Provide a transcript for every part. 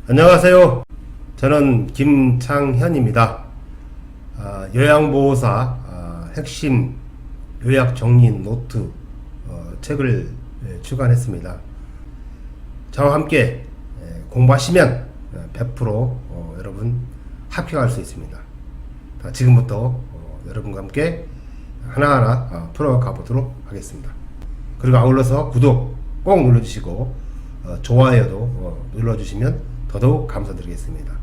안녕하세요. 저는 김창현입니다. 요양보호사 핵심 요약 정리 노트 책을 출간했습니다. 저와 함께 공부하시면 100% 여러분 합격할 수 있습니다. 지금부터 여러분과 함께 하나하나 풀어가 보도록 하겠습니다. 그리고 아울러서 구독 꼭 눌러주시고 좋아요도 눌러주시면 더더욱 감사드리겠습니다.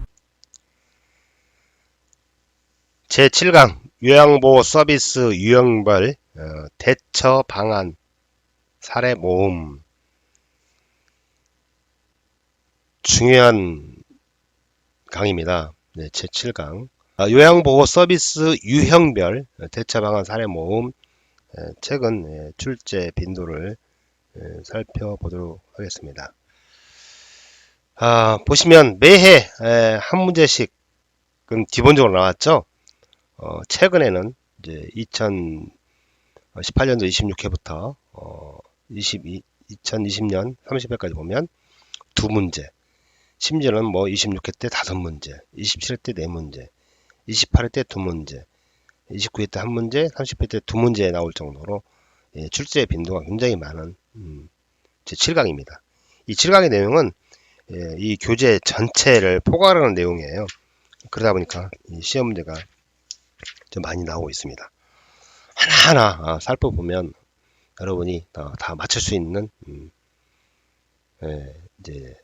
제7강 요양보호 서비스 유형별 대처 방안 사례 모음. 중요한 강의입니다. 제7강 요양보호 서비스 유형별 대처 방안 사례 모음. 최근 출제 빈도를 살펴보도록 하겠습니다. 보시면 매해 한 문제씩 기본적으로 나왔죠. 최근에는 이제 2018년도 26회부터 2020년 30회까지 보면 두 문제, 심지어는 26회 때 5문제, 27회 때 4문제, 28회 때 2문제, 29회 때 1문제, 30회 때 2문제 나올 정도로 출제 빈도가 굉장히 많은 제 7강입니다. 이 7강의 내용은 이 교재 전체를 포괄하는 내용이에요. 그러다 보니까 이 시험 문제가 좀 많이 나오고 있습니다. 하나하나 살펴보면 여러분이 다 맞출 수 있는 이제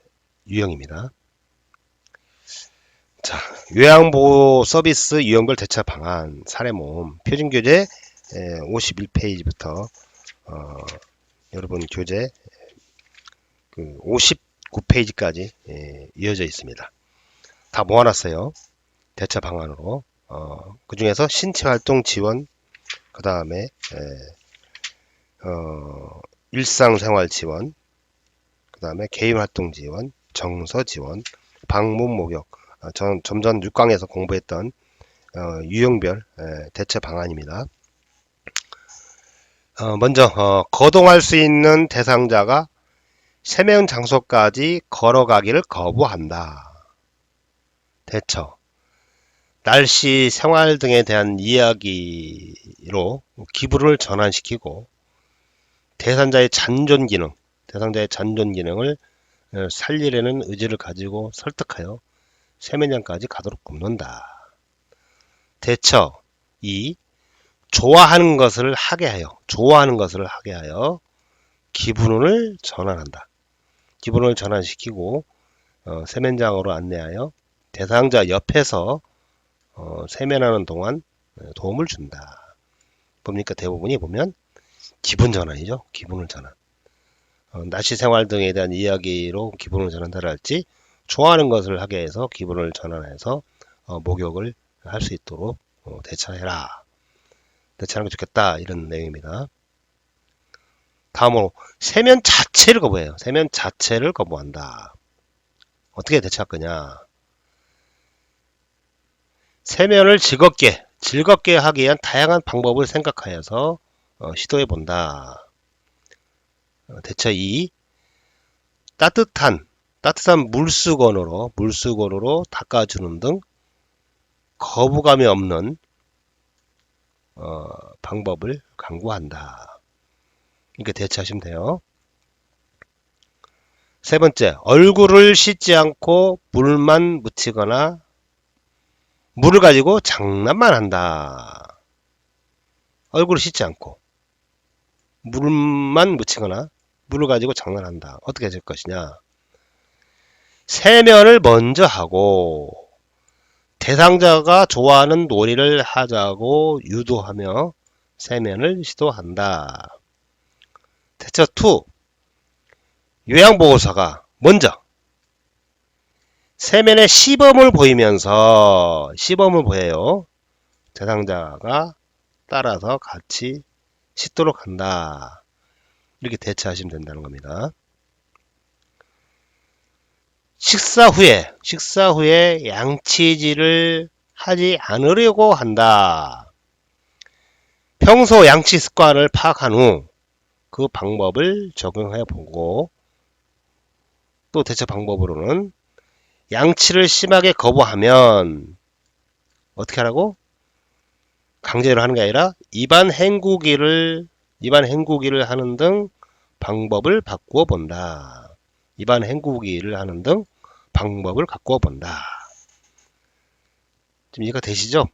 유형입니다. 자, 요양보호 서비스 유형별 대처 방안 사례 모음 표준교재 51페이지부터 여러분 교재 59페이지까지 이어져 있습니다. 다 모아놨어요. 대처 방안으로. 그 중에서 신체활동 지원, 그 다음에 일상생활 지원, 그 다음에 개인활동 지원, 정서 지원, 방문 목욕, 좀 전 6강에서 공부했던 유형별 대처 방안입니다. 먼저 거동할 수 있는 대상자가 세면 장소까지 걸어가기를 거부한다. 대처 날씨, 생활 등에 대한 이야기로 기분을 전환시키고 대상자의 잔존 기능을 살리려는 의지를 가지고 설득하여 세면장까지 가도록 굽는다. 대처 2. 좋아하는 것을 하게 하여 기분을 전환한다. 기분을 전환시키고 세면장으로 안내하여 대상자 옆에서 세면하는 동안 도움을 준다. 뭡니까? 대부분이 보면 기분 전환이죠. 기분을 전환. 날씨 생활 등에 대한 이야기로 기분을 전환하라 할지, 좋아하는 것을 하게 해서 기분을 전환해서 목욕을 할 수 있도록 대처해라. 대처하는 게 좋겠다. 이런 내용입니다. 다음으로 세면 자체를 거부해요. 세면 자체를 거부한다. 어떻게 대처할 거냐? 세면을 즐겁게 하기 위한 다양한 방법을 생각하여서 시도해 본다. 대처 2. 따뜻한 물수건으로 닦아주는 등 거부감이 없는 방법을 강구한다. 이렇게 대처하시면 돼요. 세 번째, 얼굴을 씻지 않고 물만 묻히거나 물을 가지고 장난만 한다. 얼굴을 씻지 않고 물만 묻히거나 물을 가지고 장난한다. 어떻게 될 것이냐? 세면을 먼저 하고 대상자가 좋아하는 놀이를 하자고 유도하며 세면을 시도한다. 대처 2. 요양보호사가 먼저 세면의 시범을 보여요. 대상자가 따라서 같이 씻도록 한다. 이렇게 대처하시면 된다는 겁니다. 식사 후에 양치질을 하지 않으려고 한다. 평소 양치 습관을 파악한 후 그 방법을 적용해 보고, 또 대처 방법으로는 양치를 심하게 거부하면 어떻게 하라고? 강제로 하는 게 아니라 입안 헹구기를 하는 등 방법을 바꾸어 본다. 입안 헹구기를 하는 등 방법을 바꾸어 본다. 지금 이해가 되시죠?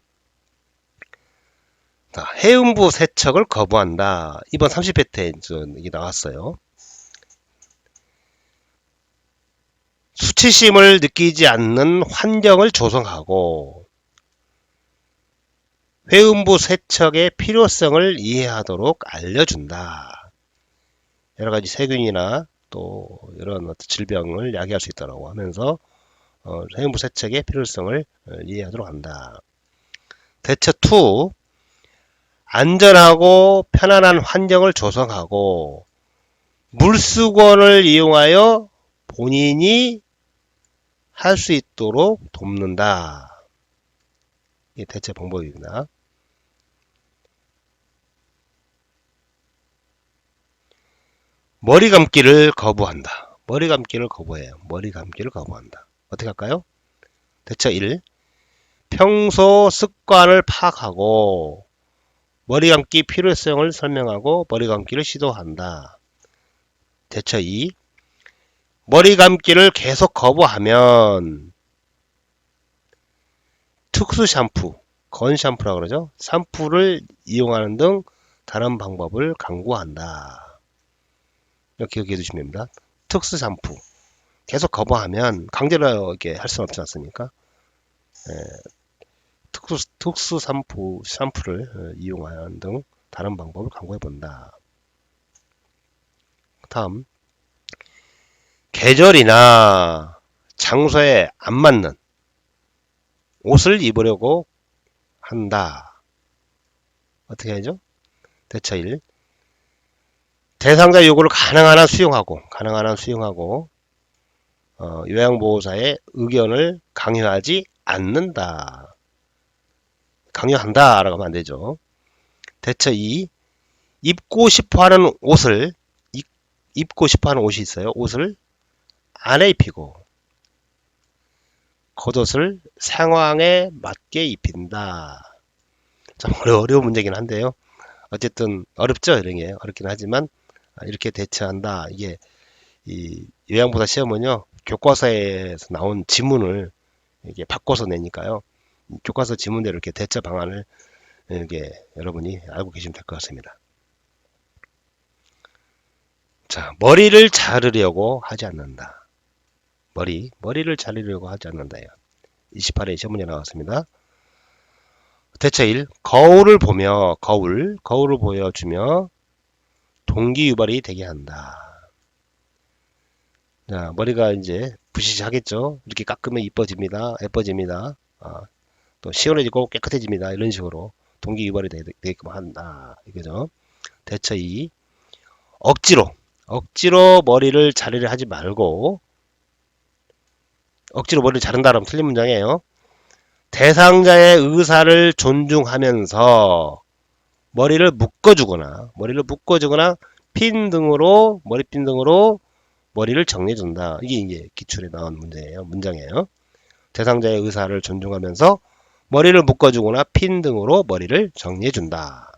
자, 해음부 세척을 거부한다. 이번 30회 때 이게 나왔어요. 수치심을 느끼지 않는 환경을 조성하고 회음부 세척의 필요성을 이해하도록 알려준다. 여러가지 세균이나 또 이런 어떤 질병을 야기할 수 있다고 하면서 회음부 세척의 필요성을 이해하도록 한다. 대처 2. 안전하고 편안한 환경을 조성하고 물수건을 이용하여 본인이 할 수 있도록 돕는다. 이게 대체 방법입니다. 머리 감기를 거부한다. 머리 감기를 거부해요. 머리 감기를 거부한다. 어떻게 할까요? 대처 1. 평소 습관을 파악하고 머리 감기 필요성을 설명하고 머리 감기를 시도한다. 대처 2. 머리 감기를 계속 거부하면 특수 샴푸, 건 샴푸라고 그러죠. 샴푸를 이용하는 등 다른 방법을 강구한다. 이렇게 기억해 두시면 됩니다. 특수 샴푸. 계속 거부하면 강제로 이렇게 할 수는 없지 않습니까? 특수 샴푸를 이용하는 등 다른 방법을 강구해 본다. 다음. 계절이나 장소에 안 맞는 옷을 입으려고 한다. 어떻게 하죠? 대처 1. 대상자 요구를 가능한 한 수용하고 요양보호사의 의견을 강요하지 않는다. 강요한다 라고 하면 안 되죠. 대처 2. 입고 싶어하는 옷이 있어요. 옷을 안 입히고 겉옷을 상황에 맞게 입힌다. 참 어려운 문제긴 한데요. 어쨌든 어렵죠. 이런 게 어렵긴 하지만 이렇게 대처한다. 이게 이 요양보호사 시험은요, 교과서에서 나온 지문을 이게 바꿔서 내니까요. 교과서 지문대로 이렇게 대처 방안을 이렇게 여러분이 알고 계시면 될 것 같습니다. 자, 머리를 자르려고 하지 않는다. 머리를 자르려고 하지 않는다요. 28회 시험문제 나왔습니다. 대처 1. 거울을 보여주며 동기 유발이 되게 한다. 자, 머리가 이제 부시시하겠죠. 이렇게 깎으면 이뻐집니다. 예뻐집니다. 또 시원해지고 깨끗해집니다. 이런 식으로 동기 유발이 되게끔 한다. 이거죠. 대처 2. 억지로 머리를 자르려 하지 말고, 억지로 머리를 자른다라면 틀린 문장이에요. 대상자의 의사를 존중하면서 머리를 묶어주거나 머리핀 등으로 머리를 정리해준다. 이게 이제 기출에 나온 문장이에요. 대상자의 의사를 존중하면서 머리를 묶어주거나 핀 등으로 머리를 정리해준다.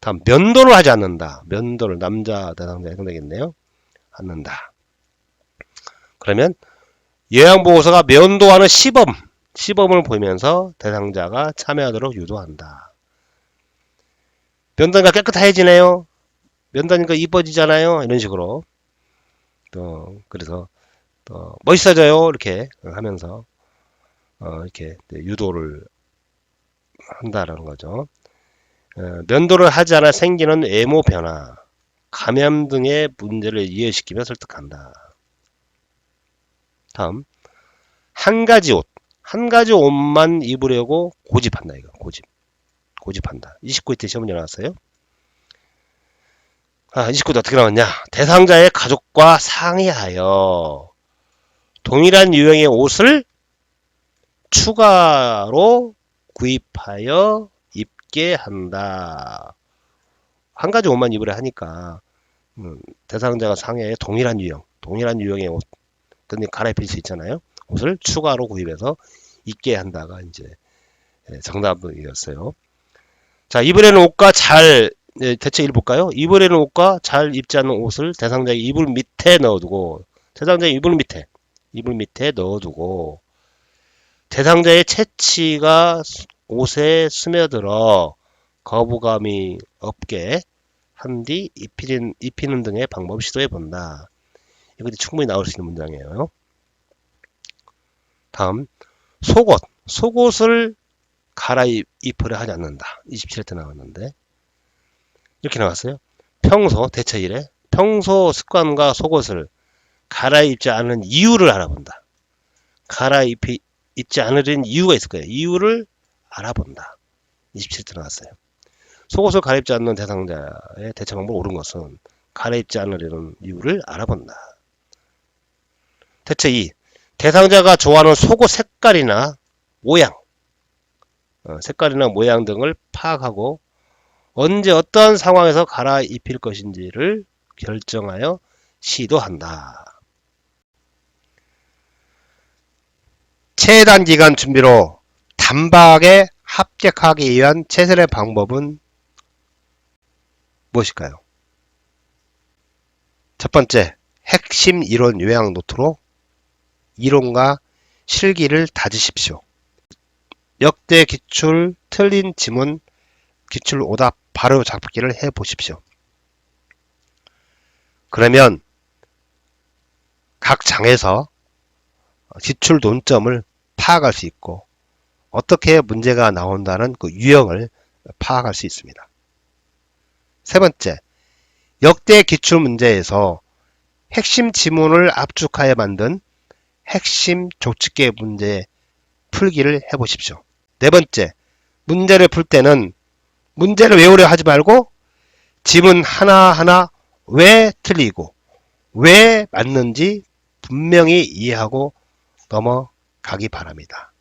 다음, 면도를 하지 않는다. 면도를 남자 대상자에 해당되겠네요. 않는다. 그러면 요양보호사가 면도하는 시범을 보이면서 대상자가 참여하도록 유도한다. 면도니까 깨끗해지네요. 면도니까 이뻐지잖아요. 이런 식으로. 그래서 멋있어져요. 이렇게 하면서 이렇게 유도를 한다라는 거죠. 면도를 하지 않아 생기는 외모 변화, 감염 등의 문제를 이해시키며 설득한다. 다음, 한 가지 옷만 입으려고 고집한다. 이거 고집한다. 29회 때 시험문제 나왔어요. 29도 어떻게 나왔냐? 대상자의 가족과 상의하여 동일한 유형의 옷을 추가로 구입하여 입게 한다. 한 가지 옷만 입으려 하니까 대상자가 상의하여 동일한 유형의 옷 근데 갈아입힐 수 있잖아요. 옷을 추가로 구입해서 입게 한다가 이제 정답이었어요. 자, 이번에는 옷과 잘 대체 1 볼까요? 이번에는 옷과 잘 입지 않는 옷을 대상자의 이불 밑에 넣어두고 대상자의 이불 밑에 넣어두고 대상자의 체취가 옷에 스며들어 거부감이 없게 한 뒤 입히는 등의 방법을 시도해 본다. 이것이 충분히 나올 수 있는 문장이에요. 다음, 속옷을 갈아입으려 하지 않는다. 27회 때 나왔는데 이렇게 나왔어요. 대체 1에 평소 습관과 속옷을 갈아입지 않은 이유를 알아본다. 입지 않으려는 이유가 있을 거예요. 이유를 알아본다. 27회 나왔어요. 속옷을 갈아입지 않는 대상자의 대처 방법을 옳은 것은 갈아입지 않으려는 이유를 알아본다. 대체 2. 대상자가 좋아하는 속옷 색깔이나 모양 등을 파악하고 언제 어떠한 상황에서 갈아입힐 것인지를 결정하여 시도한다. 최단 기간 준비로 단박에 합격하기 위한 최선의 방법은 무엇일까요? 첫 번째, 핵심 이론 요약 노트로 이론과 실기를 다지십시오. 역대 기출, 틀린 지문, 기출 오답 바로 잡기를 해 보십시오. 그러면 각 장에서 기출 논점을 파악할 수 있고 어떻게 문제가 나온다는 그 유형을 파악할 수 있습니다. 세 번째, 역대 기출 문제에서 핵심 지문을 압축하여 만든 핵심 조직계 문제 풀기를 해보십시오. 네 번째, 문제를 풀 때는 문제를 외우려 하지 말고 지문 하나하나 왜 틀리고 왜 맞는지 분명히 이해하고 넘어가기 바랍니다.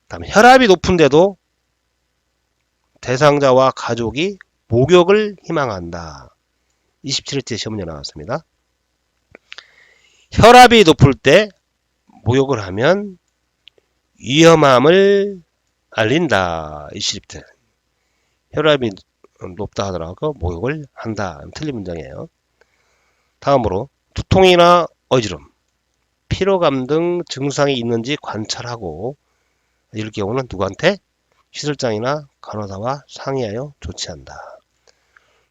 다음, 혈압이 높은데도 대상자와 가족이 목욕을 희망한다. 27일째 시험 문제 나왔습니다. 혈압이 높을 때 목욕을 하면 위험함을 알린다. 20대. 혈압이 높다 하더라도 목욕을 한다. 틀린 문장이에요. 다음으로 두통이나 어지럼, 피로감 등 증상이 있는지 관찰하고 이럴 경우는 누구한테? 시설장이나 간호사와 상의하여 조치한다.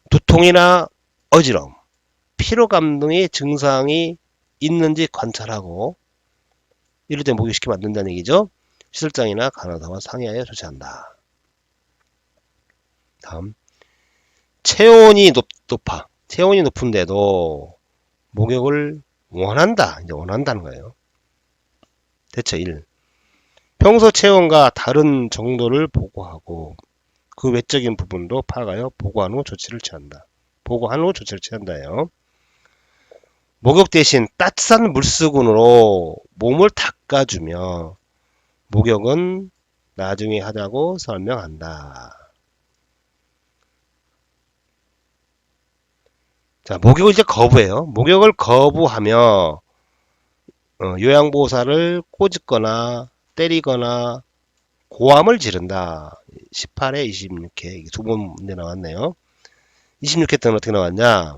두통이나 어지럼, 피로감 등의 증상이 있는지 관찰하고 이럴 때 목욕시키면 안 된다는 얘기죠. 시설장이나 간호사와 상의하여 조치한다. 다음, 체온이 높아. 체온이 높은데도 목욕을 원한다. 이제 원한다는 거예요. 대체 1. 평소 체온과 다른 정도를 보고하고 그 외적인 부분도 파악하여 보고한 후 조치를 취한다. 예요. 목욕 대신 따뜻한 물수건으로 몸을 닦아주며 목욕은 나중에 하자고 설명한다. 자, 목욕을 이제 거부해요. 목욕을 거부하며 요양보호사를 꼬집거나 때리거나 고함을 지른다. 18회, 26회 두 번 문제 나왔네요. 26회 때는 어떻게 나왔냐?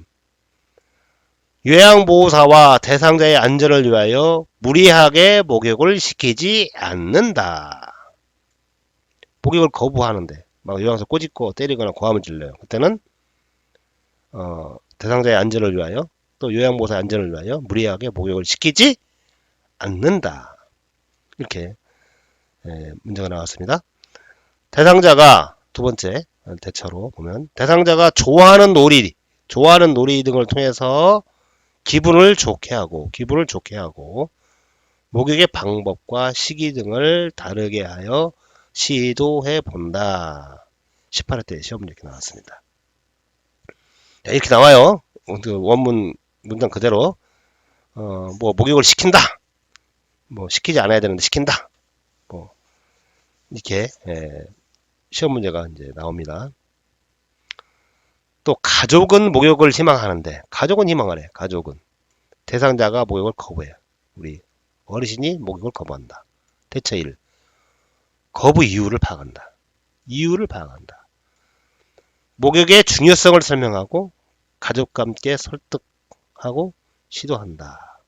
요양보호사와 대상자의 안전을 위하여 무리하게 목욕을 시키지 않는다. 목욕을 거부하는데 막 요양보호사 꼬집고 때리거나 고함을 질러요. 그때는 대상자의 안전을 위하여 또 요양보호사의 안전을 위하여 무리하게 목욕을 시키지 않는다. 이렇게 문제가 나왔습니다. 대상자가 두 번째 대처로 보면 대상자가 좋아하는 놀이 등을 통해서 기분을 좋게 하고 목욕의 방법과 시기 등을 다르게 하여 시도해 본다. 18회 때 시험 이렇게 나왔습니다. 이렇게 나와요. 원문 문장 그대로 뭐 목욕을 시킨다. 뭐 시키지 않아야 되는데 시킨다. 뭐 이렇게 시험 문제가 이제 나옵니다. 또 가족은 목욕을 희망하는데 가족은 희망하래. 가족은 대상자가 목욕을 거부해요. 우리 어르신이 목욕을 거부한다. 대처 1. 거부 이유를 파악한다. 이유를 파악한다. 목욕의 중요성을 설명하고 가족과 함께 설득하고 시도한다.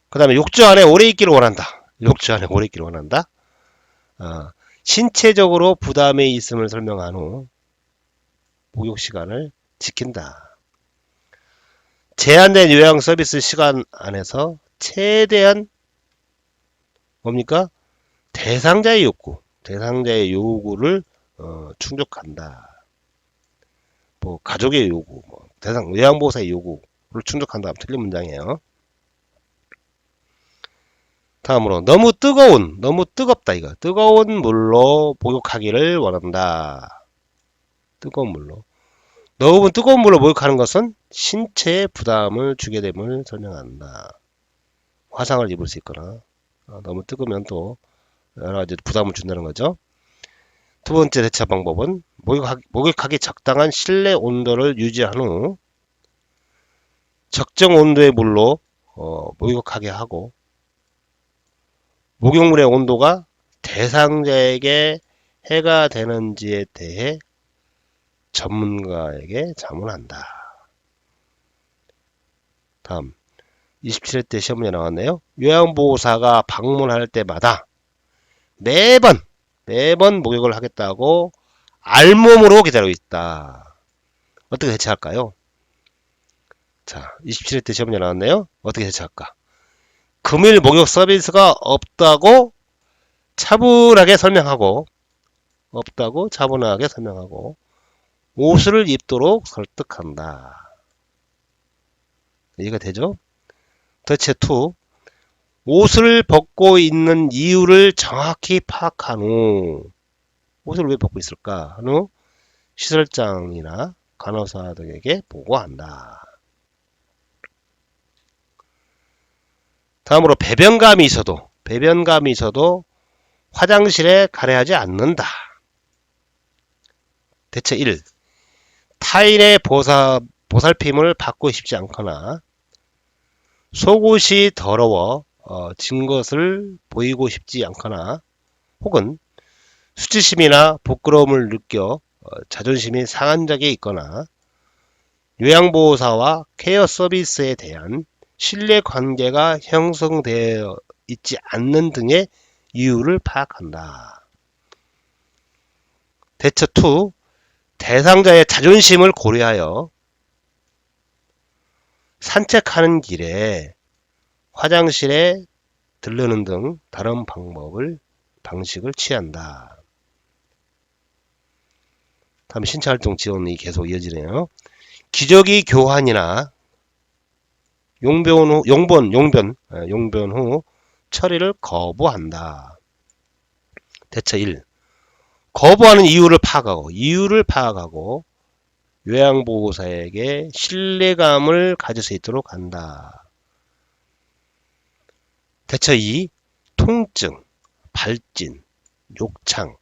그 다음에 욕조 안에 오래 있기를 원한다. 욕조 안에 오래 있기를 원한다. 신체적으로 부담이 있음을 설명한 후 목욕 시간을 지킨다. 제한된 요양 서비스 시간 안에서 최대한 뭡니까? 대상자의 요구를 충족한다. 뭐 가족의 요구, 뭐 대상 요양보호사의 요구를 충족한다. 틀린 문장이에요. 다음으로 너무 뜨겁다 이거. 뜨거운 물로 목욕하기를 원한다. 뜨거운 물로. 너무 뜨거운 물로 목욕하는 것은 신체에 부담을 주게 됨을 설명한다. 화상을 입을 수 있거나 너무 뜨거우면 또 여러 가지 부담을 준다는 거죠. 두 번째 대처 방법은 목욕하기 적당한 실내 온도를 유지한 후 적정 온도의 물로 목욕하게 하고 목욕물의 온도가 대상자에게 해가 되는지에 대해 전문가에게 자문한다. 다음 27회 때 시험문제 나왔네요. 요양보호사가 방문할 때마다 매번 목욕을 하겠다고 알몸으로 기다리고 있다. 어떻게 대처할까요? 자, 27회 때 시험문제 나왔네요. 어떻게 대처할까? 금일 목욕 서비스가 없다고 차분하게 설명하고 옷을 입도록 설득한다. 이해가 되죠? 대체 2. 옷을 벗고 있는 이유를 정확히 파악한 후 옷을 왜 벗고 있을까? 한 후 시설장이나 간호사 등에게 보고한다. 다음으로 배변감이 있어도 화장실에 가려하지 않는다. 대체 1. 타인의 보살핌을 받고 싶지 않거나 속옷이 더러워 진 것을 보이고 싶지 않거나 혹은 수치심이나 부끄러움을 느껴 자존심이 상한 적이 있거나 요양보호사와 케어 서비스에 대한 신뢰관계가 형성되어 있지 않는 등의 이유를 파악한다. 대처 2. 대상자의 자존심을 고려하여 산책하는 길에 화장실에 들르는 등 다른 방식을 취한다. 다음 신체활동 지원이 계속 이어지네요. 기저귀 교환이나 용변 후 처리를 거부한다. 대처 1. 거부하는 이유를 파악하고 요양보호사에게 신뢰감을 가질 수 있도록 한다. 대처 2. 통증, 발진, 욕창,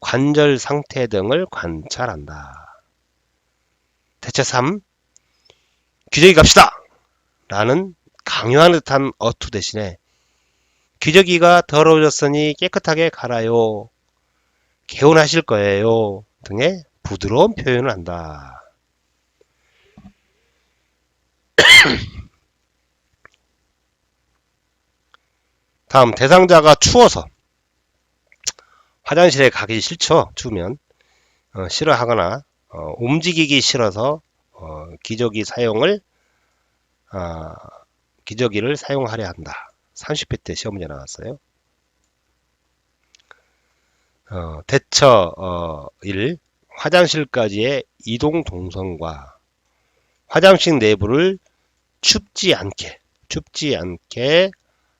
관절 상태 등을 관찰한다. 대처 3. 기저귀 갑시다! 라는 강요하는 듯한 어투 대신에 기저귀가 더러워졌으니 깨끗하게 갈아요. 개운하실 거예요. 등의 부드러운 표현을 한다. 다음 대상자가 추워서 화장실에 가기 싫죠. 추우면 싫어하거나 움직이기 싫어서 기저귀를 사용하려 한다. 30회 때 시험 문제 나왔어요. 대처 1. 화장실까지의 이동 동선과 화장실 내부를 춥지 않게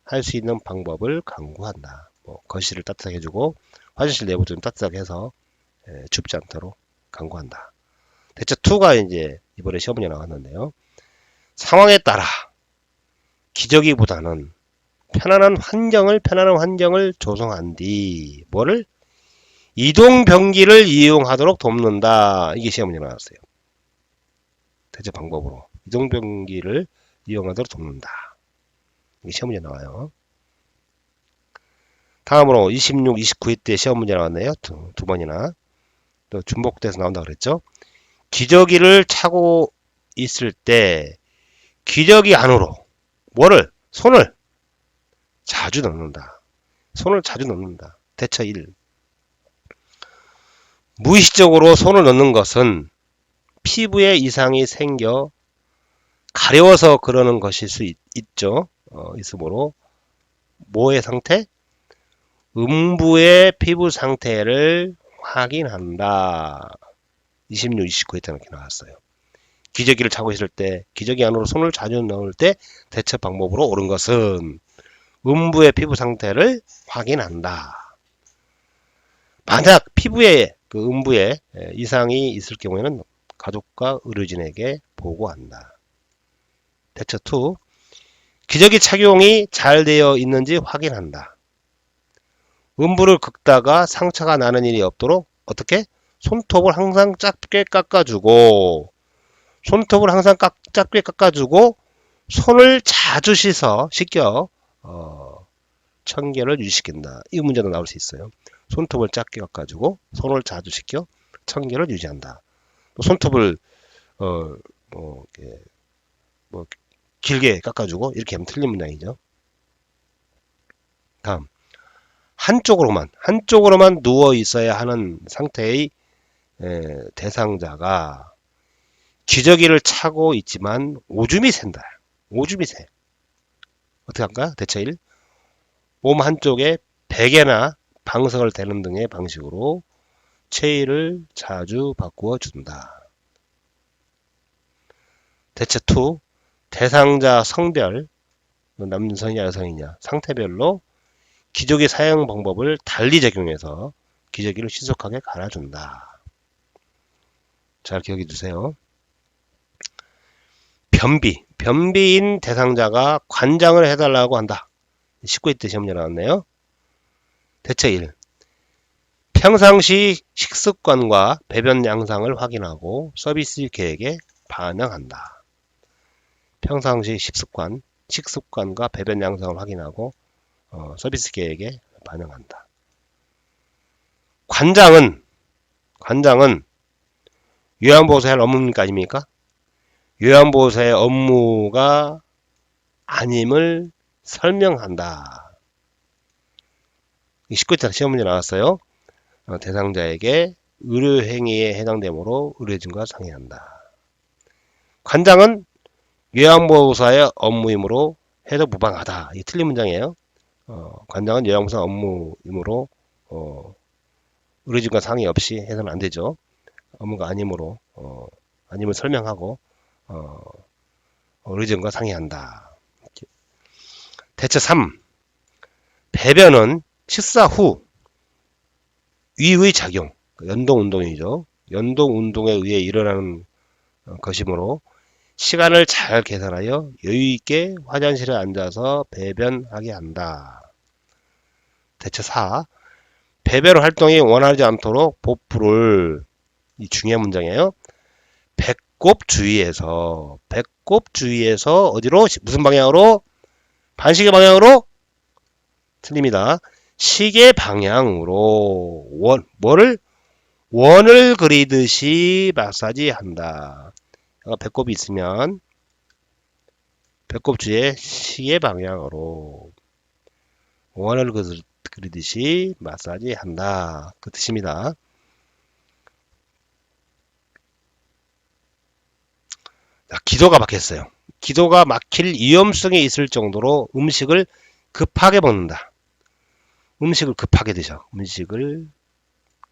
할 수 있는 방법을 강구한다. 거실을 따뜻하게 해주고 화장실 내부 좀 따뜻하게 해서 춥지 않도록 강구한다. 대처 2가 이제 이번에 시험 문제 나왔는데요. 상황에 따라 기저귀보다는 편안한 환경을 조성한 뒤 뭐를 이동변기를 이용하도록 돕는다. 이게 시험 문제 나왔어요. 대처 방법으로 이동변기를 이용하도록 돕는다. 이게 시험 문제 나와요. 다음으로 26, 29회 때 시험 문제 나왔네요. 두 번이나. 또 중복돼서 나온다 그랬죠. 기저귀를 차고 있을 때 기저귀 안으로 손을 자주 넣는다. 손을 자주 넣는다. 대처 1. 무의식적으로 손을 넣는 것은 피부에 이상이 생겨 가려워서 그러는 것일 수 있죠. 있으므로 뭐의 상태? 음부의 피부 상태를 확인한다. 26, 29회 때 이렇게 나왔어요. 기저귀를 차고 있을 때 기저귀 안으로 손을 자주 넣을 때 대처 방법으로 옳은 것은 음부의 피부 상태를 확인한다. 만약 피부에 그 음부에 이상이 있을 경우에는 가족과 의료진에게 보고한다. 대처 2. 기저귀 착용이 잘 되어 있는지 확인한다. 음부를 긁다가 상처가 나는 일이 없도록 어떻게? 손톱을 항상 짧게 깎아주고 손을 자주 씻겨 청결을 유지시킨다. 이 문제도 나올 수 있어요. 손톱을 짧게 깎아주고 손을 자주 씻겨 청결을 유지한다. 또 손톱을 길게 깎아주고 이렇게 하면 틀린 문장이죠. 다음 한쪽으로만 누워 있어야 하는 상태의 대상자가 기저귀를 차고 있지만 오줌이 샌다. 오줌이 새. 어떻게 할까? 대처 1. 몸 한쪽에 베개나 방석을 대는 등의 방식으로 체위를 자주 바꾸어 준다. 대처 2. 대상자 성별, 남성이냐 여성이냐 상태별로 기저귀 사용 방법을 달리 적용해서 기저귀를 신속하게 갈아준다. 잘 기억해 주세요. 변비인 대상자가 관장을 해달라고 한다. 19회 때 시험 나왔네요. 대처 1. 평상시 식습관과 배변 양상을 확인하고 서비스 계획에 반영한다. 평상시 식습관과 배변 양상을 확인하고 서비스 계획에 반영한다. 관장은 요양보호사의 할 업무입니까? 아닙니까? 요양보호사의 업무가 아님을 설명한다. 19회 시험 문제 나왔어요. 대상자에게 의료행위에 해당되므로 의료진과 상의한다. 관장은 요양보호사의 업무이므로 해도 무방하다. 이 틀린 문장이에요. 관장은 요양보호사 업무이므로 의료진과 상의 없이 해서는 안 되죠. 업무가 아니므로 아님을 설명하고 의료진과 상의한다. 대처 3. 배변은 식사 후 위의 작용, 연동운동이죠. 연동운동에 의해 일어나는 것이므로 시간을 잘 계산하여 여유있게 화장실에 앉아서 배변하게 한다. 대처 4. 배변 활동이 원활하지 않도록 보풀을, 이 중요한 문장이에요. 배꼽 주위에서 어디로? 무슨 방향으로? 반시계 방향으로? 틀립니다. 시계 방향으로 원을 그리듯이 마사지 한다. 배꼽이 있으면 배꼽 주위에 시계 방향으로 원을 그리듯이 마사지 한다. 그 뜻입니다. 자, 기도가 막혔어요. 기도가 막힐 위험성이 있을 정도로 음식을 급하게 먹는다. 음식을 급하게 드셔. 음식을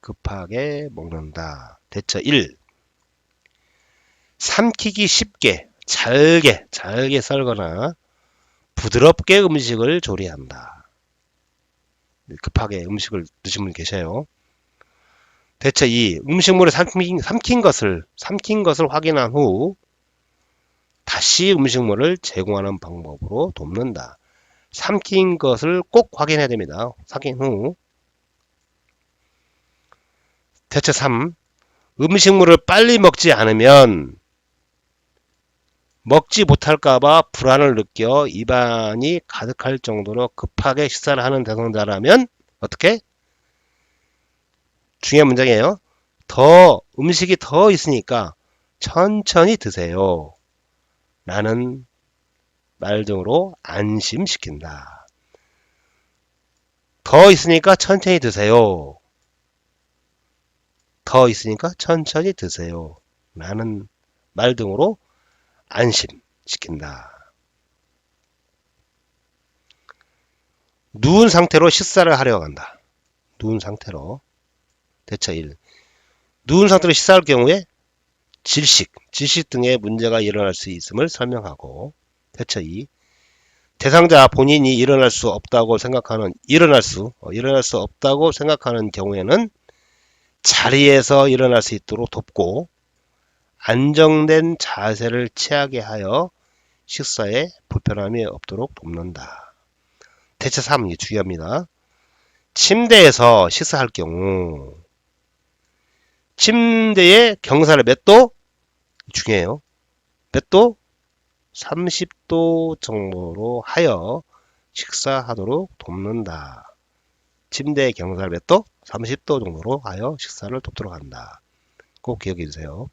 급하게 먹는다. 대처 1. 삼키기 쉽게 잘게 썰거나 부드럽게 음식을 조리한다. 급하게 음식을 드신 분 계셔요. 대처 2. 음식물에 삼킨 것을 확인한 후 다시 음식물을 제공하는 방법으로 돕는다. 삼킨 것을 꼭 확인해야 됩니다. 확인 후. 대처 3. 음식물을 빨리 먹지 않으면 먹지 못할까봐 불안을 느껴 입안이 가득할 정도로 급하게 식사를 하는 대상자라면 어떻게? 중요한 문장이에요. 음식이 더 있으니까 천천히 드세요. 라는 말 등으로 안심시킨다. 더 있으니까 천천히 드세요. 더 있으니까 천천히 드세요. 라는 말 등으로 안심시킨다. 누운 상태로 식사를 하려고 한다. 누운 상태로. 대처 1. 누운 상태로 식사할 경우에 질식 등의 문제가 일어날 수 있음을 설명하고. 대처 2. 대상자 본인이 일어날 수 없다고 생각하는 경우에는 자리에서 일어날 수 있도록 돕고 안정된 자세를 취하게 하여 식사에 불편함이 없도록 돕는다. 대처 3. 이게 중요합니다. 침대에서 식사할 경우 침대에 경사를 몇 도? 중요해요. 몇 도? 30도 정도로 하여 식사하도록 돕는다. 침대의 경사를 몇 도? 30도 정도로 하여 식사를 돕도록 한다. 꼭 기억해 주세요.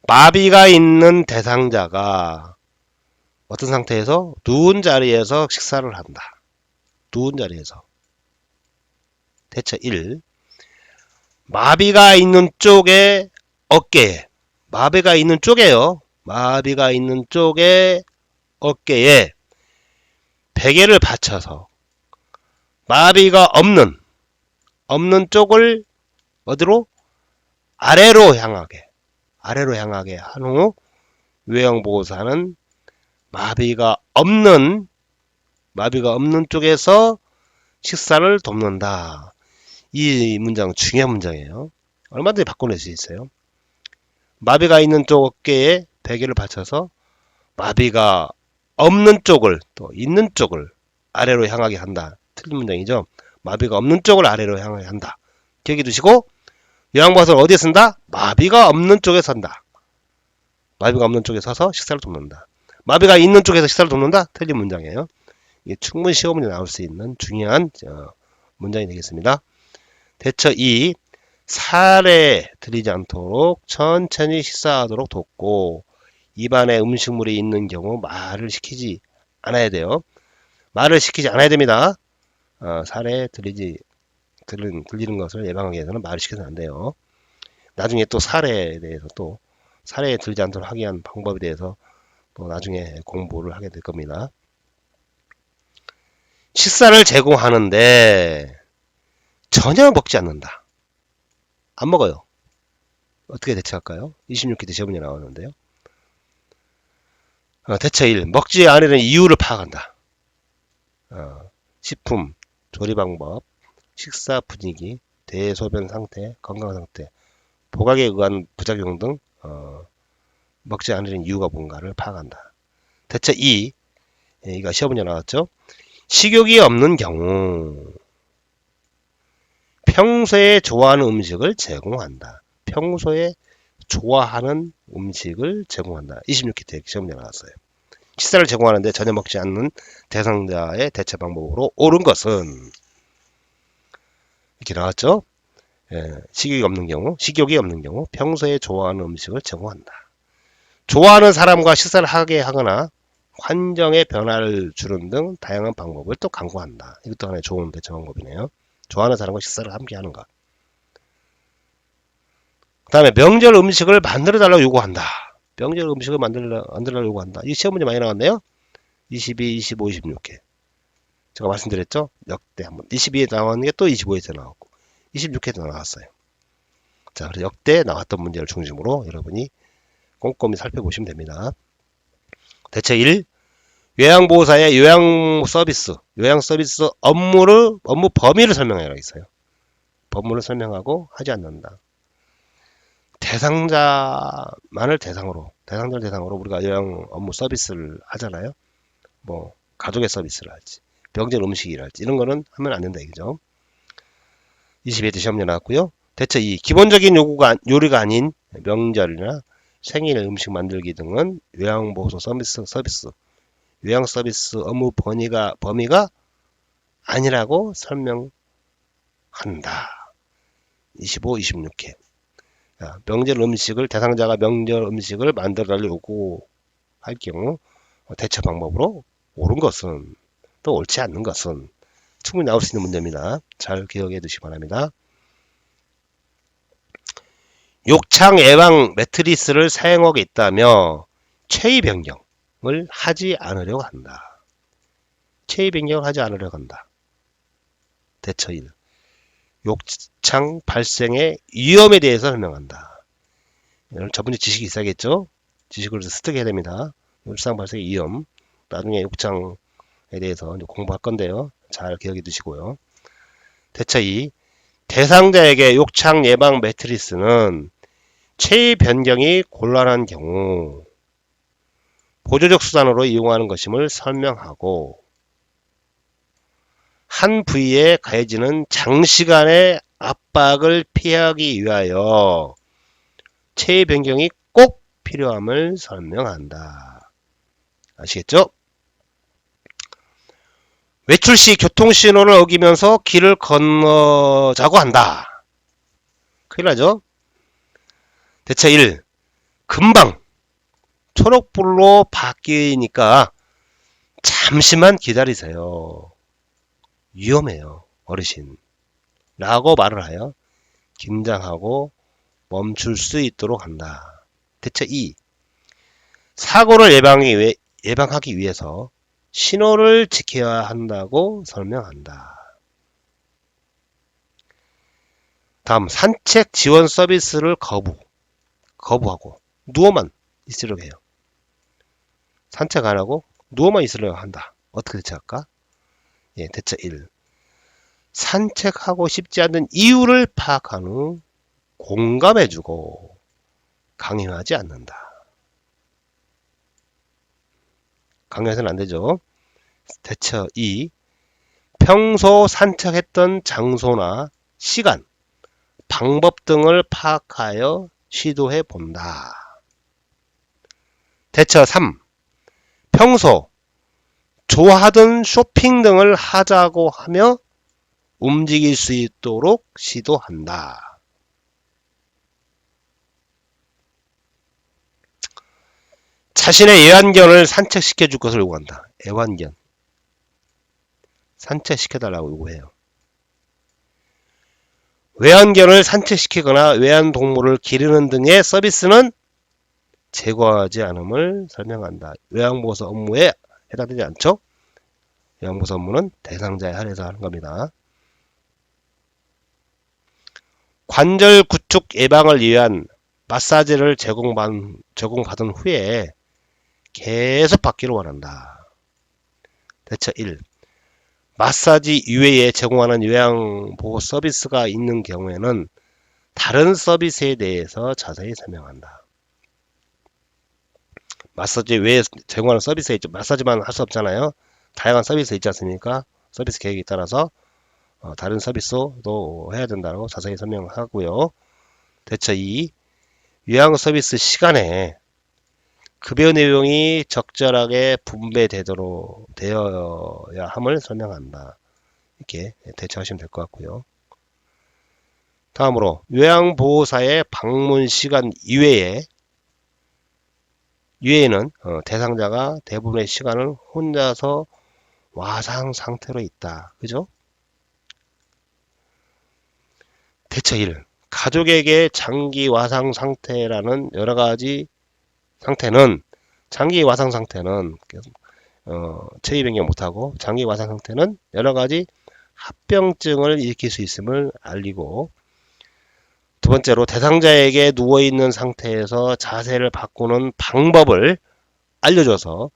마비가 있는 대상자가 어떤 상태에서? 누운 자리에서 식사를 한다. 누운 자리에서. 대처 1. 마비가 있는 쪽에 어깨에 마비가 있는 쪽에요. 마비가 있는 쪽에 어깨에 베개를 받쳐서 마비가 없는 쪽을 어디로? 아래로 향하게 한 후 요양보호사는 마비가 없는 쪽에서 식사를 돕는다. 이 문장 중요한 문장이에요. 얼마든지 바꿔낼 수 있어요. 마비가 있는 쪽 어깨에 베개를 받쳐서 마비가 없는 쪽을 또 있는 쪽을 아래로 향하게 한다. 틀린 문장이죠. 마비가 없는 쪽을 아래로 향하게 한다. 기억해 두시고 요양보호사는 어디에 쓴다? 마비가 없는 쪽에 선다. 마비가 없는 쪽에 서서 식사를 돕는다. 마비가 있는 쪽에서 식사를 돕는다. 틀린 문장이에요. 이게 충분히 시험 문제 나올 수 있는 중요한 문장이 되겠습니다. 대처 2. 살에 들리지 않도록 천천히 식사하도록 돕고 입안에 음식물이 있는 경우 말을 시키지 않아야 돼요. 말을 시키지 않아야 됩니다. 살에 들리는 것을 예방하기 위해서는 말을 시켜서는 안 돼요. 나중에 또 살에 대해서 또 살에 들지 않도록 하기 위한 방법에 대해서 또 나중에 공부를 하게 될 겁니다. 식사를 제공하는데 전혀 먹지 않는다. 안 먹어요. 어떻게 대처할까요? 26기 때 시험문제 나왔는데요. 대처 1. 먹지 않으려는 이유를 파악한다. 식품, 조리 방법, 식사 분위기, 대소변 상태, 건강 상태, 보각에 의한 부작용 등 먹지 않으려는 이유가 뭔가를 파악한다. 대처 2. 이거 시험문제 나왔죠. 식욕이 없는 경우 평소에 좋아하는 음식을 제공한다. 평소에 좋아하는 음식을 제공한다. 26기 때 시험문제 나왔어요. 식사를 제공하는데 전혀 먹지 않는 대상자의 대처 방법으로 옳은 것은 이렇게 나왔죠. 식욕이 없는 경우 평소에 좋아하는 음식을 제공한다. 좋아하는 사람과 식사를 하게 하거나 환경에 변화를 주는 등 다양한 방법을 또 강구한다. 이것도 하나의 좋은 대처 방법이네요. 좋아하는 사람과 식사를 함께 하는 것. 그 다음에 명절 음식을 만들어 달라고 요구한다. 명절 음식을 만들어 요구한다. 이 시험 문제 많이 나왔네요. 22, 25, 26회. 제가 말씀드렸죠? 역대 한번. 22에 나왔는 게 또 25에서 나왔고 26회도 나왔어요. 자, 그래서 역대 나왔던 문제를 중심으로 여러분이 꼼꼼히 살펴보시면 됩니다. 대처 1. 요양보호사의 요양 서비스 업무 범위를 설명하라고 있어요. 법무를 설명하고 하지 않는다. 대상자를 대상으로 우리가 요양 업무 서비스를 하잖아요. 뭐 가족의 서비스를 할지, 명절 음식이라 할지 이런 거는 하면 안 된다 이거죠. 22회 시험문제 나왔고요. 대처 2. 기본적인 요리가 아닌 명절이나 생일 음식 만들기 등은 요양보호소 서비스, 요양 서비스 업무 범위가 아니라고 설명한다. 25, 26회. 명절 음식을 대상자가 명절 음식을 만들어 달라고 요구할 경우 대처 방법으로 옳은 것은 또 옳지 않는 것은 충분히 나올 수 있는 문제입니다. 잘 기억해 두시기 바랍니다. 욕창 예방 매트리스를 사용하고 있다며 체위 변경을 하지 않으려고 한다. 체위 변경을 하지 않으려고 한다. 대처 1. 욕창 발생의 위험에 대해서 설명한다. 저분이 지식이 있어야겠죠? 지식을 습득해야 됩니다. 욕창 발생의 위험. 나중에 욕창에 대해서 공부할 건데요. 잘 기억해 두시고요. 대처 2. 대상자에게 욕창 예방 매트리스는 체위 변경이 곤란한 경우 보조적 수단으로 이용하는 것임을 설명하고 한 부위에 가해지는 장시간의 압박을 피하기 위하여 체위 변경이 꼭 필요함을 설명한다. 아시겠죠? 외출 시 교통신호를 어기면서 길을 건너자고 한다. 큰일 나죠? 대처 1. 금방 초록불로 바뀌니까 잠시만 기다리세요. 위험해요. 어르신. 라고 말을 하여 긴장하고 멈출 수 있도록 한다. 대처 2. 사고를 예방하기 위해서 신호를 지켜야 한다고 설명한다. 다음, 산책 지원 서비스를 거부하고 누워만 있으려고 해요. 산책 안 하고 누워만 있으려고 한다. 어떻게 대처할까? 예, 대처 1. 산책하고 싶지 않는 이유를 파악한 후 공감해주고 강요하지 않는다. 강요해서는 안 되죠. 대처 2. 평소 산책했던 장소나 시간, 방법 등을 파악하여 시도해 본다. 대처 3. 평소 좋아하던 쇼핑 등을 하자고 하며 움직일 수 있도록 시도한다. 자신의 애완견을 산책시켜 줄 것을 요구한다. 애완견. 산책시켜달라고 요구해요. 외환견을 산책시키거나 외환동물을 기르는 등의 서비스는 제거하지 않음을 설명한다. 요양보호소 업무에 해당되지 않죠? 요양보호소 업무는 대상자에 한해서 하는 겁니다. 관절 구축 예방을 위한 마사지를 제공받은 후에 계속 받기를 원한다. 대처 1. 마사지 이외에 제공하는 요양보호 서비스가 있는 경우에는 다른 서비스에 대해서 자세히 설명한다. 마사지 외에 제공하는 서비스가 있죠. 마사지만 할 수 없잖아요. 다양한 서비스 있지 않습니까? 서비스 계획에 따라서 다른 서비스도 해야 된다고 자세히 설명하고요. 대처 2. 요양 서비스 시간에 급여 내용이 적절하게 분배되어야 함을 설명한다. 이렇게 대처하시면 될 것 같고요. 다음으로 요양보호사의 방문 시간 이외에는 대상자가 대부분의 시간을 혼자서 와상 상태로 있다. 그죠? 대처 1. 가족에게 장기 와상 상태라는 여러가지 상태는 장기 와상 상태는 체위 변경 못하고 장기 와상 상태는 여러가지 합병증을 일으킬 수 있음을 알리고 두 번째로 대상자에게 누워있는 상태에서 자세를 바꾸는 방법을 알려줘서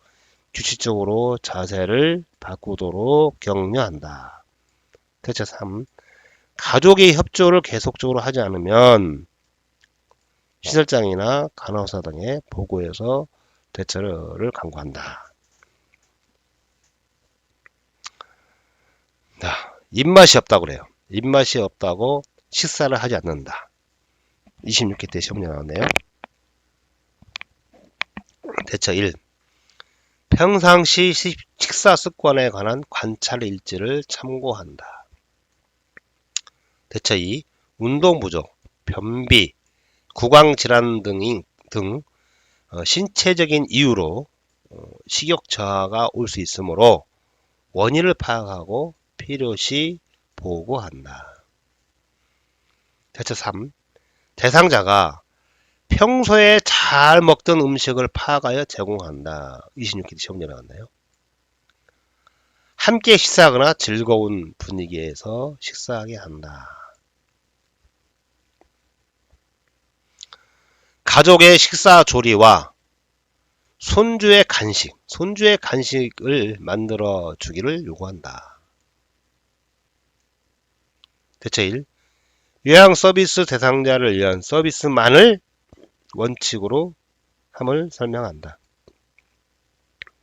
규칙적으로 자세를 바꾸도록 격려한다. 대처 3. 가족의 협조를 계속적으로 하지 않으면 시설장이나 간호사 등에 보고해서 대처를 강구한다. 입맛이 없다고 그래요. 입맛이 없다고 식사를 하지 않는다. 26회 때 시험문제 나왔네요. 대처 1. 평상시 식사 습관에 관한 관찰 일지를 참고한다. 대처 2. 운동 부족, 변비, 구강 질환 등 신체적인 이유로 식욕 저하가 올 수 있으므로 원인을 파악하고 필요시 보고한다. 대처 3. 대상자가 평소에 잘 먹던 음식을 파악하여 제공한다. 26회 시험 나왔나요? 함께 식사하거나 즐거운 분위기에서 식사하게 한다. 가족의 식사 조리와 손주의 간식을 만들어 주기를 요구한다. 대처 1. 요양 서비스 대상자를 위한 서비스만을 원칙으로 함을 설명한다.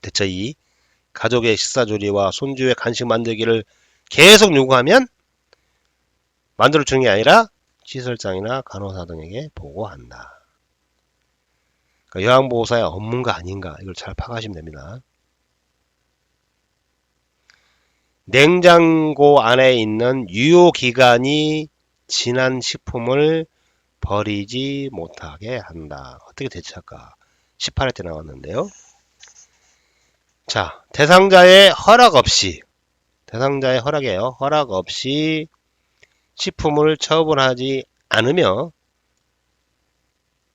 대처 2. 가족의 식사 조리와 손주의 간식 만들기를 계속 요구하면 만들어 주는 게 아니라 시설장이나 간호사 등에게 보고한다. 그러니까 요양보호사의 업무인가 아닌가 이걸 잘 파악하시면 됩니다. 냉장고 안에 있는 유효기간이 지난 식품을 버리지 못하게 한다. 어떻게 대처할까? 18회 때 나왔는데요. 자, 대상자의 허락 없이 식품을 처분하지 않으며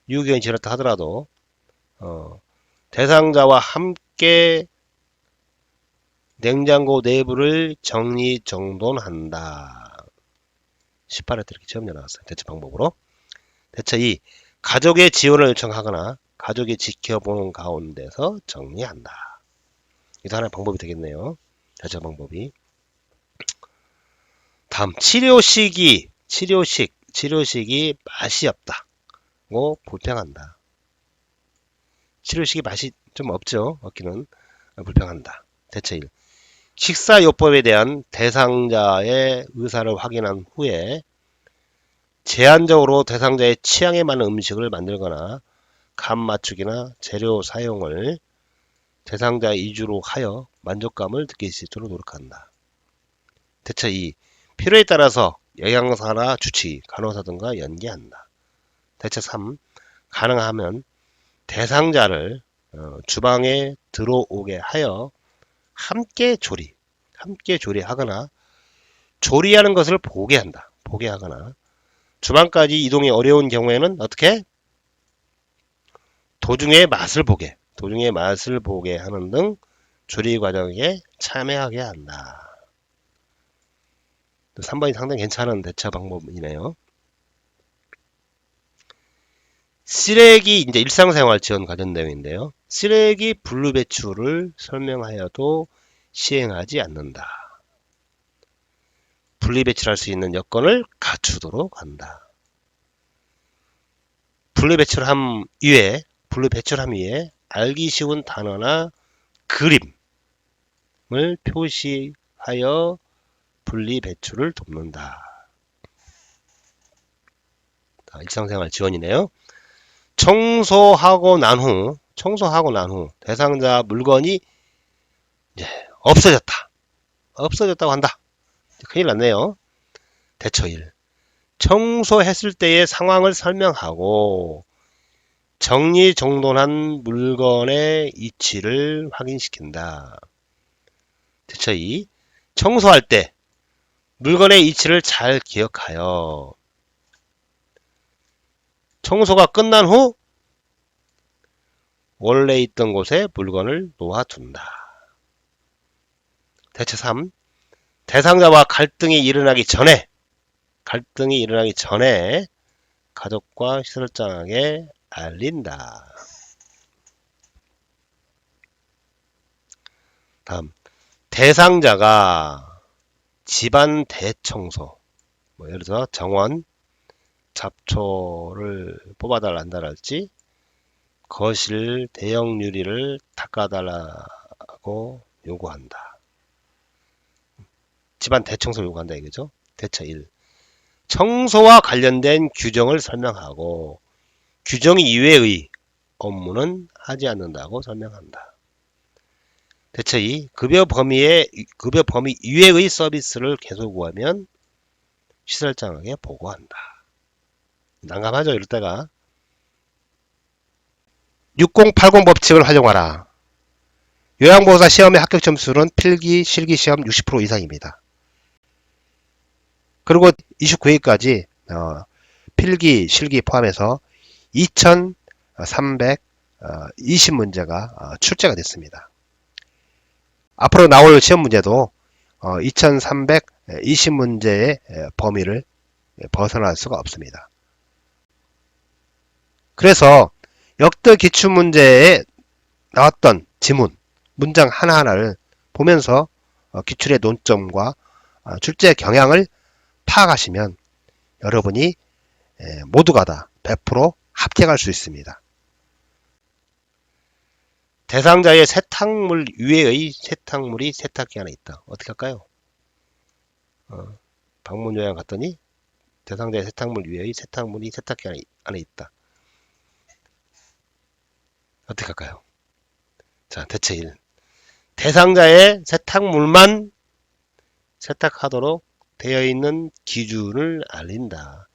유효기간이 지났다 하더라도 대상자와 함께 냉장고 내부를 정리정돈한다. 18회 때 이렇게 처음 나왔어요. 대처 방법으로. 대처 2. 가족의 지원을 요청하거나 가족이 지켜보는 가운데서 정리한다. 이도 하나의 방법이 되겠네요. 대처 방법이. 다음 치료식이 맛이 없다고 불평한다. 치료식이 맛이 좀 없기는 불평한다. 대처 1. 식사요법에 대한 대상자의 의사를 확인한 후에 제한적으로 대상자의 취향에 맞는 음식을 만들거나 간 맞추기나 재료 사용을 대상자 위주로 하여 만족감을 느낄 수 있도록 노력한다. 대처 2. 필요에 따라서 영양사나 주치, 간호사 등과 연계한다. 대처 3. 가능하면 대상자를 주방에 들어오게 하여 함께 조리하거나 조리하는 것을 보게 하거나 주방까지 이동이 어려운 경우에는 어떻게? 도중에 맛을 보게 하는 등 조리 과정에 참여하게 한다. 3번이 상당히 괜찮은 대처 방법이네요. 쓰레기 이제 일상생활 지원 관련 내용인데요. 쓰레기 분류 배출을 설명하여도 시행하지 않는다. 분리 배출할 수 있는 여건을 갖추도록 한다. 분리 배출함 위에 알기 쉬운 단어나 그림을 표시하여 분리 배출을 돕는다. 일상생활 지원이네요. 청소하고 난 후 대상자 물건이 이제 없어졌다고 한다. 큰일 났네요. 대처 1. 청소했을 때의 상황을 설명하고 정리정돈한 물건의 위치를 확인시킨다. 대처 2. 청소할 때 물건의 위치를 잘 기억하여 청소가 끝난 후 원래 있던 곳에 물건을 놓아둔다. 대처 3. 대상자와 갈등이 일어나기 전에 가족과 시설장에게 알린다. 다음 대상자가 집안 대청소 예를 들어 정원 잡초를 뽑아달라 한다랄지 거실 대형 유리를 닦아달라고 요구한다. 집안 대청소를 요구한다 이거죠. 대처 1. 청소와 관련된 규정을 설명하고 규정 이외의 업무는 하지 않는다고 설명한다. 대체 2. 급여 범위 이외의 서비스를 계속 구하면 시설장에게 보고한다. 난감하죠, 이럴 때가. 6080 법칙을 활용하라. 요양보호사 시험의 합격 점수는 필기, 실기 시험 60% 이상입니다. 그리고 29회까지 필기, 실기 포함해서 2320문제가 출제가 됐습니다. 앞으로 나올 시험 문제도 2320문제의 범위를 벗어날 수가 없습니다. 그래서 역대 기출문제에 나왔던 지문, 문장 하나하나를 보면서 기출의 논점과 출제 경향을 파악하시면 여러분이 모두가 다 100% 합격할 수 있습니다. 대상자의 세탁물 이외의 세탁물이 세탁기 안에 있다. 어떻게 할까요? 방문 요양 갔더니 대상자의 세탁물 이외의 세탁물이 세탁기 안에 있다. 어떻게 할까요? 자, 대체 1. 대상자의 세탁물만 세탁하도록 되어 있는 기준을 알린다.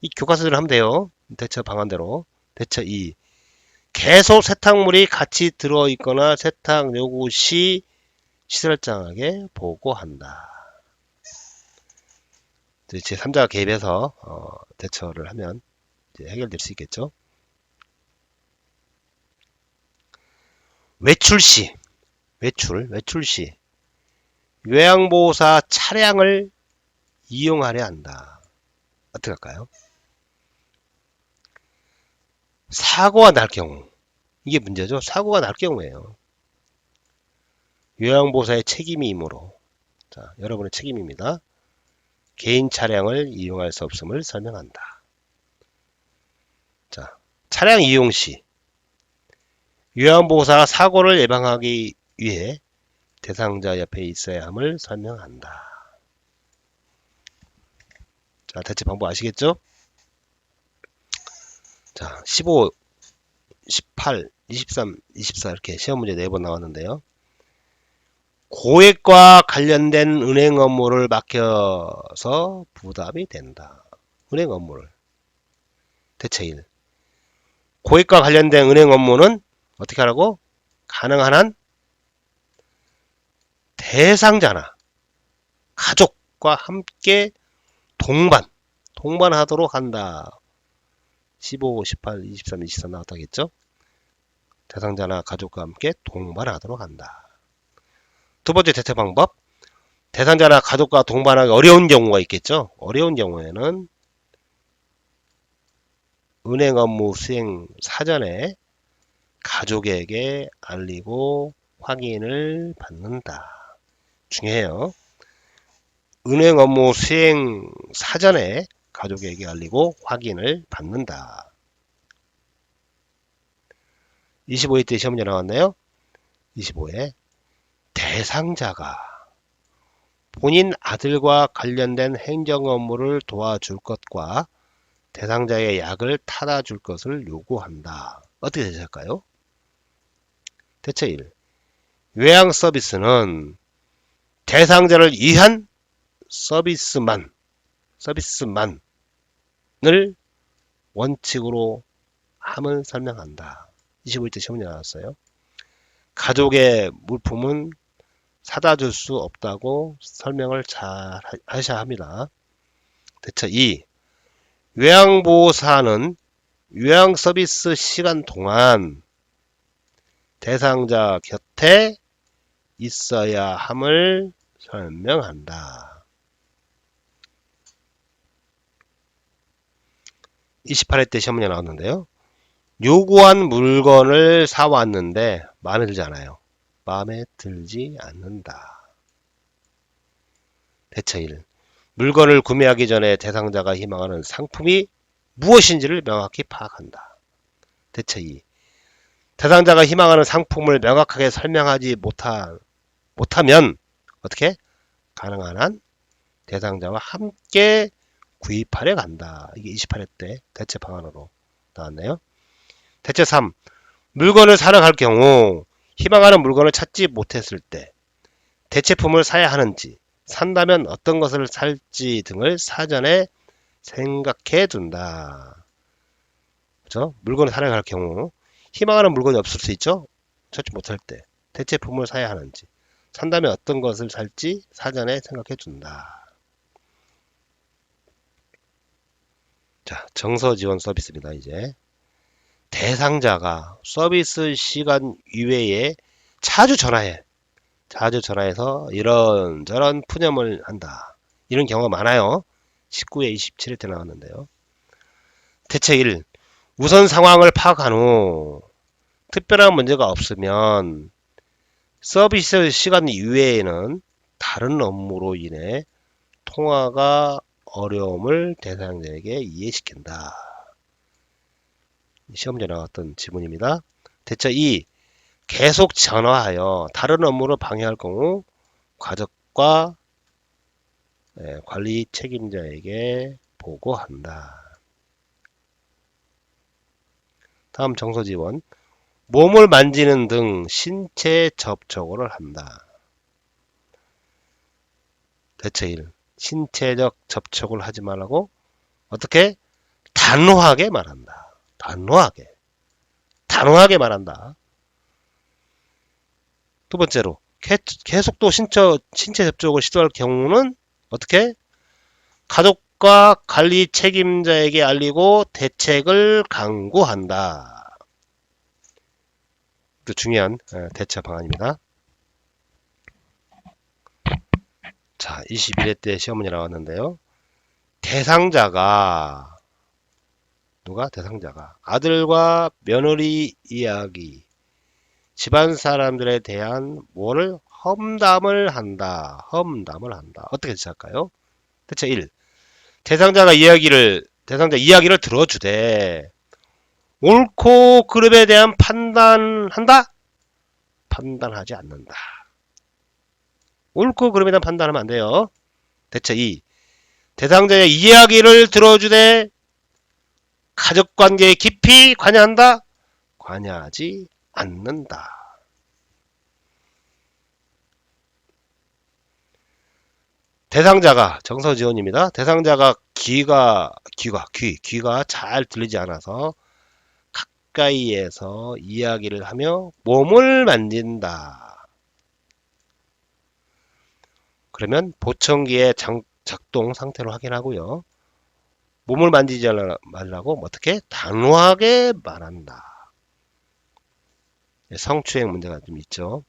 이 교과서대로 하면 돼요. 대처 방안대로. 대처 2. 계속 세탁물이 같이 들어있거나 세탁 요구 시 시설장에게 보고한다. 제3자가 개입해서 대처를 하면 이제 해결될 수 있겠죠. 외출 시 요양보호사 차량을 이용하려 한다. 어떻게 할까요? 사고가 날 경우, 이게 문제죠. 사고가 날 경우에요. 요양보호사의 책임이므로, 자, 여러분의 책임입니다. 개인 차량을 이용할 수 없음을 설명한다. 자, 차량 이용 시 요양보호사가 사고를 예방하기 위해 대상자 옆에 있어야 함을 설명한다. 자, 대체 방법 아시겠죠? 자, 15, 18, 23, 24 이렇게 시험 문제 4번 나왔는데요. 고액과 관련된 은행 업무를 맡겨서 부담이 된다. 은행 업무를. 대체 1. 고액과 관련된 은행 업무는 어떻게 하라고? 가능한 한 대상자나 가족과 함께 동반하도록 한다. 15, 18, 23, 24 나왔다겠죠? 대상자나 가족과 함께 동반하도록 한다. 두 번째 대처 방법. 대상자나 가족과 동반하기 어려운 경우가 있겠죠? 어려운 경우에는 은행 업무 수행 사전에 가족에게 알리고 확인을 받는다. 중요해요. 은행 업무 수행 사전에 가족에게 알리고 확인을 받는다. 25회 때 시험 문제 나왔네요. 25회 대상자가 본인 아들과 관련된 행정 업무를 도와줄 것과 대상자의 약을 타다 줄 것을 요구한다. 어떻게 대처할까요? 대처 1. 요양 서비스는 대상자를 위한 서비스만을 원칙으로 함을 설명한다. 25일 시험이 나왔어요. 가족의 물품은 사다 줄 수 없다고 설명을 잘 하셔야 합니다. 대처 2. 요양보호사는 요양 서비스 시간 동안 대상자 곁에 있어야 함을 설명한다. 28회 때 시험 문제 나왔는데요. 요구한 물건을 사왔는데 마음에 들지 않아요. 마음에 들지 않는다. 대처 1. 물건을 구매하기 전에 대상자가 희망하는 상품이 무엇인지를 명확히 파악한다. 대처 2. 대상자가 희망하는 상품을 명확하게 설명하지 못하면 어떻게? 가능한 한 대상자와 함께 구입하려 간다. 이게 28회 때 대체 방안으로 나왔네요. 대체 3. 물건을 사러 갈 경우 희망하는 물건을 찾지 못했을 때 대체품을 사야 하는지, 산다면 어떤 것을 살지 등을 사전에 생각해 둔다. 그죠? 물건을 사러 갈 경우 희망하는 물건이 없을 수 있죠? 찾지 못할 때 대체품을 사야 하는지, 산다면 어떤 것을 살지 사전에 생각해 둔다. 자, 정서 지원 서비스입니다. 이제 대상자가 서비스 시간 이외에 자주 전화해서 이런저런 푸념을 한다. 이런 경우가 많아요. 19회 27회 때 나왔는데요. 대책 1. 우선 상황을 파악한 후 특별한 문제가 없으면 서비스 시간 이외에는 다른 업무로 인해 통화가 어려움을 대상자에게 이해시킨다. 시험지에 나왔던 지문입니다. 대처 2. 계속 전화하여 다른 업무로 방해할 경우 가족과 관리 책임자에게 보고한다. 다음 정서 지원. 몸을 만지는 등 신체 접촉을 한다. 대처 1. 신체적 접촉을 하지 말라고 어떻게? 단호하게 말한다. 단호하게 말한다. 두 번째로 계속 또 신체 접촉을 시도할 경우는 어떻게? 가족과 관리 책임자에게 알리고 대책을 강구한다. 또 중요한 대처 방안입니다. 자, 21회 때 시험문제 나왔는데요. 대상자가 아들과 며느리 이야기, 집안 사람들에 대한 뭐를 험담을 한다. 어떻게 대처할까요? 대처 1. 대상자 이야기를 들어주되 옳고 그름에 대한 판단한다? 판단하지 않는다. 옳고 그름에 대한 판단하면 안 돼요. 대처 2. 대상자의 이야기를 들어주되 가족관계에 깊이 관여한다? 관여하지 않는다. 대상자가 정서지원입니다. 대상자가 귀가 잘 들리지 않아서 가까이에서 이야기를 하며 몸을 만진다. 그러면 보청기의 작동 상태를 확인하고요. 몸을 만지지 말라고 어떻게? 단호하게 말한다. 성추행 문제가 좀 있죠.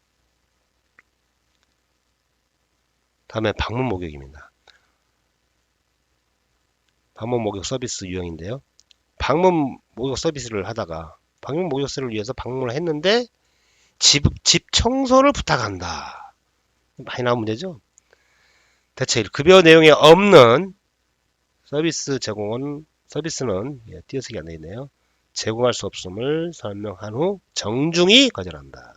다음에 방문 목욕입니다. 방문 목욕 서비스 유형인데요. 방문 목욕 서비스를 하다가 방문 목욕세를 위해서 방문을 했는데 집 청소를 부탁한다. 많이 나온 문제죠. 대체 급여 내용에 없는 서비스는 띄어쓰기 안 되어 있네요. 제공할 수 없음을 설명한 후 정중히 거절한다.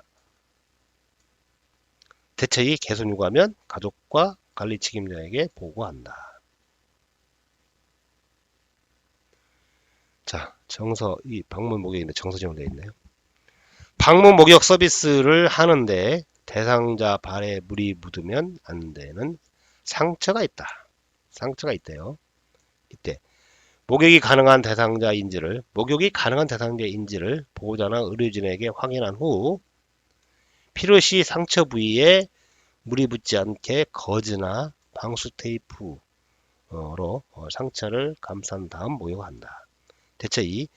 대책이 개선 요구하면 가족과 관리 책임자에게 보고한다. 자, 이 방문 목욕인데 정서 지원되어 있네요. 방문 목욕 서비스를 하는데 대상자 발에 물이 묻으면 안 되는 상처가 있대요. 이때 목욕이 가능한 대상자인지를 보호자나 의료진에게 확인한 후 필요시 상처 부위에 물이 묻지 않게 거즈나 방수 테이프로 상처를 감싼 다음 목욕한다. 대처 2.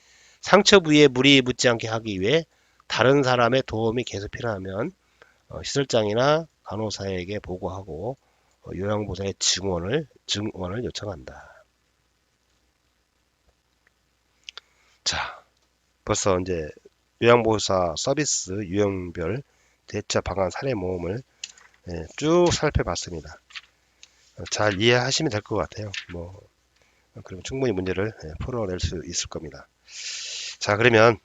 상처 부위에 물이 묻지 않게 하기 위해 다른 사람의 도움이 계속 필요하면 시설장이나 간호사에게 보고하고 요양보호사의 증언을 요청한다. 자, 벌써 이제 요양보호사 서비스 유형별 대처 방안 사례 모음을 쭉 살펴봤습니다. 잘 이해하시면 될 것 같아요. 그러면 충분히 문제를 풀어낼 수 있을 겁니다. 자, 그러면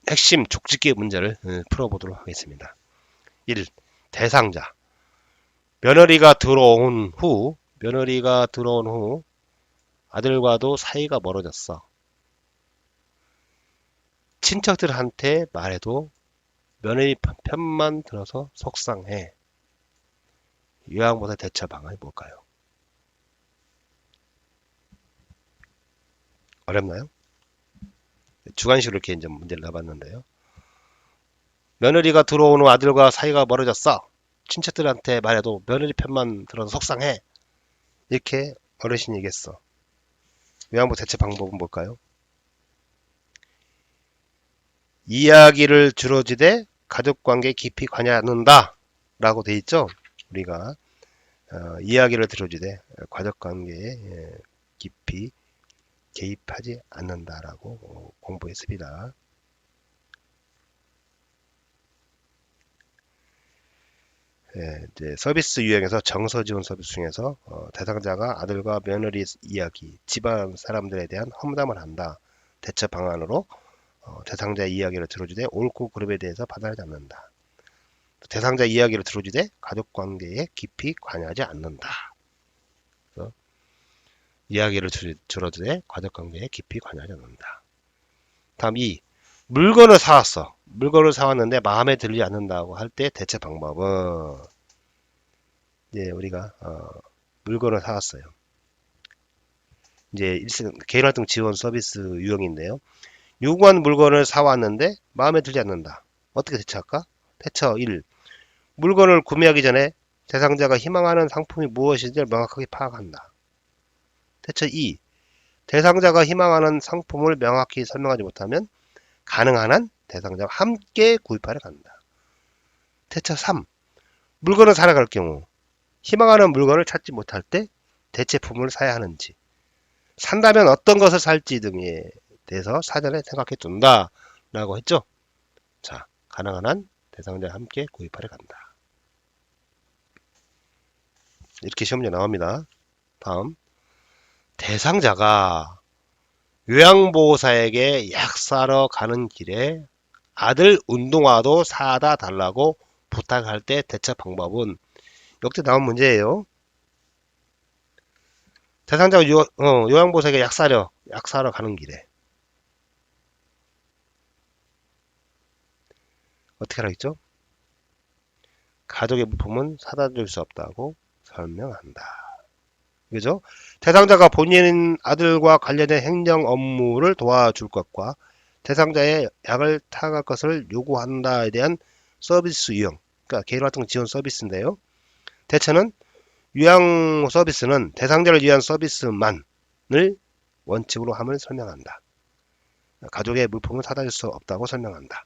핵심 족집게 문제를 풀어보도록 하겠습니다. 1. 대상자. 며느리가 들어온 후 아들과도 사이가 멀어졌어. 친척들한테 말해도 며느리 편만 들어서 속상해. 요양보호사 대처 방안이 뭘까요? 어렵나요? 주관식으로 이렇게 이제 문제를 내봤는데요. 며느리가 들어온 후 아들과 사이가 멀어졌어. 친척들한테 말해도 며느리 편만 들어서 속상해. 이렇게 어르신이 얘기했어. 요양보 대처 방법은 뭘까요? 이야기를 줄여주되 가족관계에 깊이 관여하지 않는다 라고 돼 있죠. 우리가 이야기를 들어주되 가족관계에 깊이 개입하지 않는다라고 공부했습니다. 이제 서비스 유형에서 정서 지원 서비스 중에서 대상자가 아들과 며느리 이야기, 집안 사람들에 대한 험담을 한다. 대처 방안으로 대상자의 이야기를 들어주되 옳고 그름에 대해서 판단하지 않는다. 대상자 이야기를 들어주되 가족관계에 깊이 관여하지 않는다. 그래서 이야기를 들어주되 가족관계에 깊이 관여하지 않는다. 다음 2. 물건을 사왔어. 물건을 사왔는데 마음에 들지 않는다고 할 때 대처 방법은 이제 우리가 물건을 사왔어요. 이제 개인활동 지원 서비스 유형인데요. 요구한 물건을 사왔는데 마음에 들지 않는다. 어떻게 대처할까? 대처 1. 물건을 구매하기 전에 대상자가 희망하는 상품이 무엇인지를 명확하게 파악한다. 대처 2. 대상자가 희망하는 상품을 명확히 설명하지 못하면 가능한 한 대상자와 함께 구입하러 간다. 대처 3. 물건을 사러 갈 경우 희망하는 물건을 찾지 못할 때 대체품을 사야 하는지, 산다면 어떤 것을 살지 등에 대해서 사전에 생각해 둔다 라고 했죠. 자, 가능한 한 대상자와 함께 구입하러 간다. 이렇게 시험 문제 나옵니다. 다음, 대상자가 요양보호사에게 약 사러 가는 길에 아들 운동화도 사다 달라고 부탁할 때 대처 방법은 역대 나온 문제예요. 대상자가 요양보호사에게 약 사러 가는 길에 어떻게 하라겠죠? 가족의 물품은 사다 줄 수 없다고 설명한다. 그죠? 대상자가 본인 아들과 관련된 행정 업무를 도와줄 것과 대상자의 약을 타갈 것을 요구한다에 대한 서비스 유형, 그러니까 개인활동 지원 서비스인데요. 대처는 요양 서비스는 대상자를 위한 서비스만을 원칙으로 함을 설명한다. 가족의 물품을 사다 줄 수 없다고 설명한다.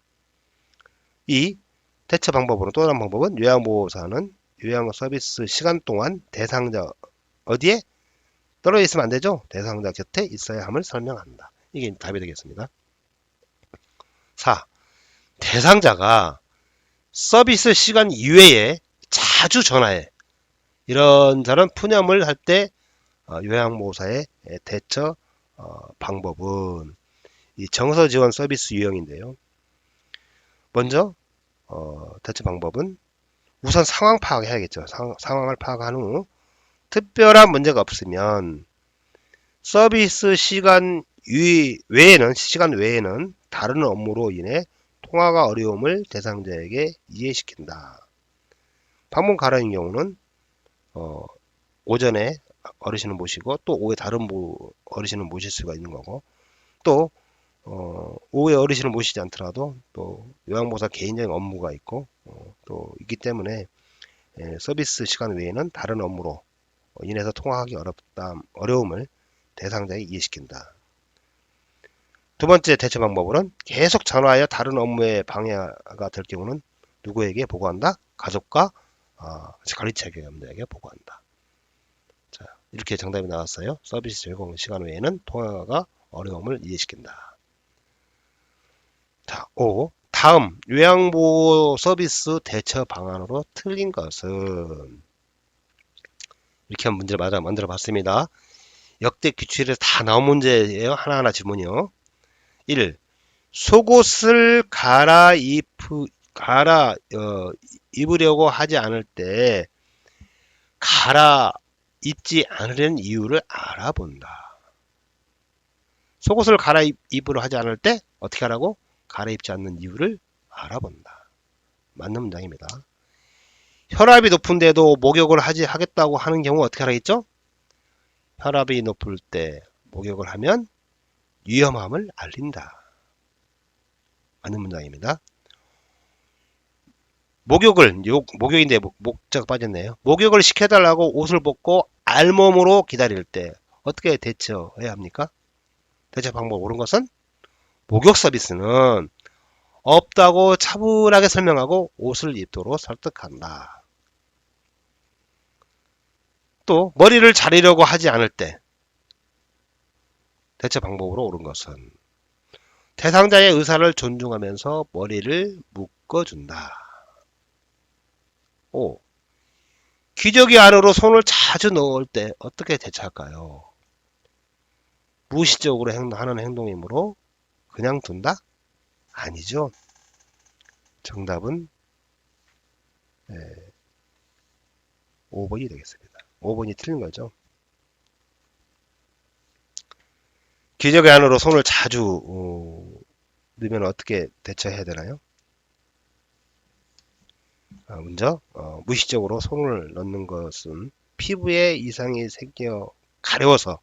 이 대처 방법으로 또 다른 방법은 요양보호사는 요양 서비스 시간 동안 대상자 어디에 떨어져 있으면 안 되죠. 대상자 곁에 있어야 함을 설명한다. 이게 답이 되겠습니다. 4. 대상자가 서비스 시간 이외에 자주 전화해. 이런저런 푸념을 할 때 요양보호사의 대처 방법은 이 정서 지원 서비스 유형인데요. 먼저 대처 방법은 우선 상황 파악해야겠죠. 상황을 파악한 후 특별한 문제가 없으면 서비스 시간 외에는 다른 업무로 인해 통화가 어려움을 대상자에게 이해시킨다. 방문 가라인 경우는 오전에 어르신을 모시고 또 오후에 다른 어르신을 모실 수가 있는 거고, 또 오후에 어르신을 모시지 않더라도 또 요양보호사 개인적인 업무가 있고 또 있기 때문에 서비스 시간 외에는 다른 업무로 인해서 통화하기 어려움을 대상자에게 이해시킨다. 두 번째 대처 방법으로는 계속 전화하여 다른 업무에 방해가 될 경우는 누구에게 보고한다? 가족과 관리체계원들에게 보고한다. 자, 이렇게 정답이 나왔어요. 서비스 제공 시간 외에는 통화가 어려움을 이해시킨다. 자, 5. 다음 요양보호 서비스 대처 방안으로 틀린 것은, 이렇게 한 문제를 만들어 봤습니다. 역대 규칙에서 다 나온 문제예요. 하나하나 질문이요. 1. 속옷을 입으려고 하지 않을 때 갈아입지 않으려는 이유를 알아본다. 속옷을 갈아입으려 하지 않을 때 어떻게 하라고? 갈아입지 않는 이유를 알아본다. 맞는 문장입니다. 혈압이 높은데도 목욕을 하겠다고 하는 경우 어떻게 하라겠죠? 혈압이 높을 때 목욕을 하면 위험함을 알린다. 맞는 문장입니다. 목욕인데 목자가 빠졌네요. 목욕을 시켜달라고 옷을 벗고 알몸으로 기다릴 때 어떻게 대처해야 합니까? 대처 방법 옳은 것은 목욕 서비스는 없다고 차분하게 설명하고 옷을 입도록 설득한다. 또 머리를 자르려고 하지 않을 때 대처 방법으로 옳은 것은 대상자의 의사를 존중하면서 머리를 묶어준다. 5. 기저귀 안으로 손을 자주 넣을 때 어떻게 대처할까요? 무의식적으로 하는 행동이므로 그냥 둔다? 아니죠. 정답은 5번이 되겠습니다. 5번이 틀린 거죠. 기저귀 안으로 손을 자주 넣으면 어떻게 대처해야 되나요? 먼저 무의식적으로 손을 넣는 것은 피부에 이상이 생겨 가려워서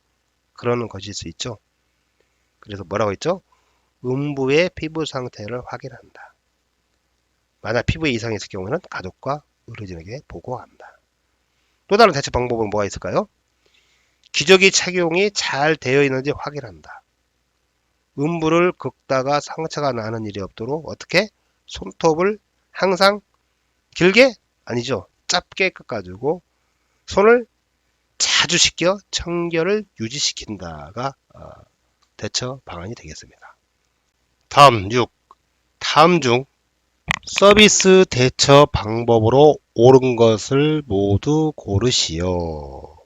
그러는 것일 수 있죠. 그래서 뭐라고 했죠? 음부의 피부 상태를 확인한다. 만약 피부에 이상이 있을 경우는 가족과 의료진에게 보고한다. 또 다른 대처 방법은 뭐가 있을까요? 기저귀 착용이 잘 되어 있는지 확인한다. 음부를 긁다가 상처가 나는 일이 없도록 어떻게? 손톱을 항상 길게? 아니죠. 짧게 깎아주고 손을 자주 씻겨 청결을 유지시킨다가 대처 방안이 되겠습니다. 다음 6. 다음 중 서비스 대처 방법으로 옳은 것을 모두 고르시오.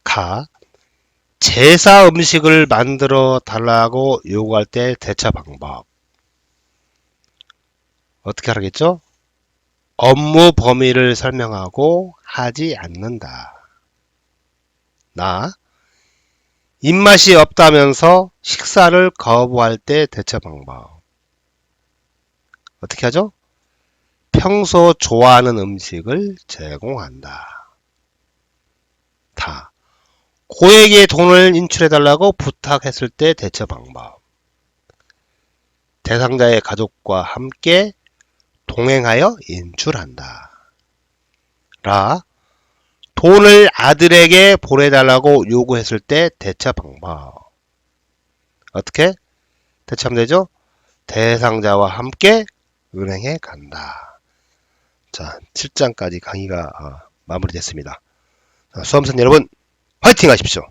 가. 제사 음식을 만들어 달라고 요구할 때 대처 방법. 어떻게 하겠죠? 업무 범위를 설명하고 하지 않는다. 나. 입맛이 없다면서 식사를 거부할 때 대처 방법. 어떻게 하죠? 평소 좋아하는 음식을 제공한다. 다. 고액의 돈을 인출해달라고 부탁했을 때 대처 방법. 대상자의 가족과 함께 동행하여 인출한다. 라. 돈을 아들에게 보내달라고 요구했을 때 대처 방법. 어떻게 대처하면 되죠? 대상자와 함께 은행에 간다. 자, 7장까지 강의가 마무리됐습니다. 수험생 여러분, 화이팅 하십시오.